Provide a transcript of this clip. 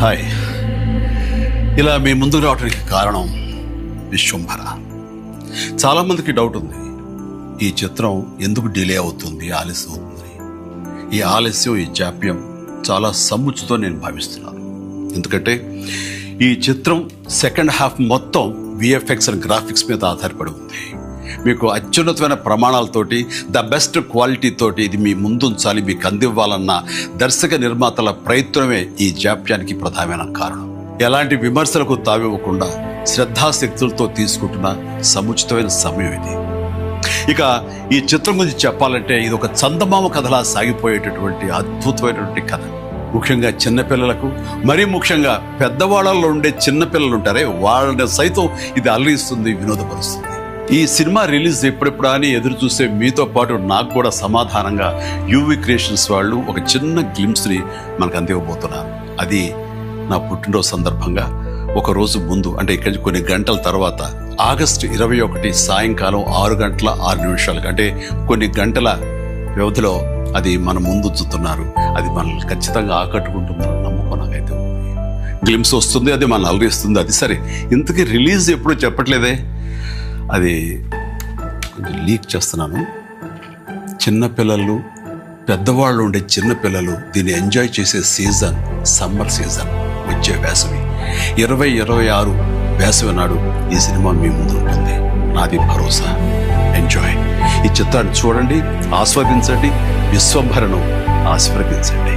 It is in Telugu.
హాయ్, ఇలా మీ ముందుకు రావడానికి కారణం విశ్వంభర. చాలామందికి డౌట్ ఉంది, ఈ చిత్రం ఎందుకు డిలే అవుతుంది, ఆలస్యం అవుతుంది. ఈ ఆలస్యం, ఈ జాప్యం చాలా సముచితో నేను భావిస్తున్నాను. ఎందుకంటే ఈ చిత్రం సెకండ్ హాఫ్ మొత్తం విఎఫ్ఎక్స్ అండ్ గ్రాఫిక్స్ మీద ఆధారపడి ఉంది. మీకు అత్యున్నతమైన ప్రమాణాలతోటి, ద బెస్ట్ క్వాలిటీ తోటి ఇది మీ ముందుంచాలి, మీకు అందివ్వాలన్న దర్శక నిర్మాతల ప్రయత్నమే ఈ జాప్యానికి ప్రధానమైన కారణం. ఎలాంటి విమర్శలకు తావివ్వకుండా శ్రద్ధాశక్తులతో తీసుకుంటున్న సముచితమైన సమయం ఇది. ఇక ఈ చిత్రం గురించి చెప్పాలంటే ఇది ఒక చందమామ కథలా సాగిపోయేటటువంటి అద్భుతమైనటువంటి కథ. ముఖ్యంగా చిన్నపిల్లలకు, మరీ ముఖ్యంగా పెద్దవాళ్ళలో ఉండే చిన్నపిల్లలు ఉంటారే, వాళ్ళని సైతం ఇది అలరిస్తుంది, వినోదపరుస్తుంది. ఈ సినిమా రిలీజ్ ఎప్పుడెప్పుడా అని ఎదురు చూసే మీతో పాటు నాకు కూడా సమాధానంగా యూవి క్రియేషన్స్ వాళ్ళు ఒక చిన్న గ్లిమ్స్ని మనకు అందివ్వబోతున్నారు. అది నా పుట్టినరోజు సందర్భంగా ఒక రోజు ముందు, అంటే ఇక్కడి కొన్ని గంటల తర్వాత ఆగస్టు 21 సాయంకాలం 6:06 అంటే కొన్ని గంటల వ్యవధిలో అది మన ముందు చూస్తున్నారు. అది మనల్ని ఖచ్చితంగా ఆకట్టుకుంటుందని నమ్మకం నాకైతే ఉంది. గ్లిమ్స్ వస్తుంది, అది మనల్ని అలరిస్తుంది. అది సరే, ఇంతకీ రిలీజ్ ఎప్పుడు చెప్పట్లేదే, అది కొంచెం లీక్ చేస్తున్నాను. చిన్నపిల్లలు, పెద్దవాళ్ళు ఉండే చిన్నపిల్లలు దీన్ని ఎంజాయ్ చేసే సీజన్ సమ్మర్ సీజన్, వచ్చే వేసవి 2026 వేసవి నాడు ఈ సినిమా మీ ముందు ఉంటుంది. నాది భరోసా. ఎంజాయ్. ఈ చిత్రాన్ని చూడండి, ఆస్వాదించండి, విశ్వంభరను ఆశీర్వదించండి.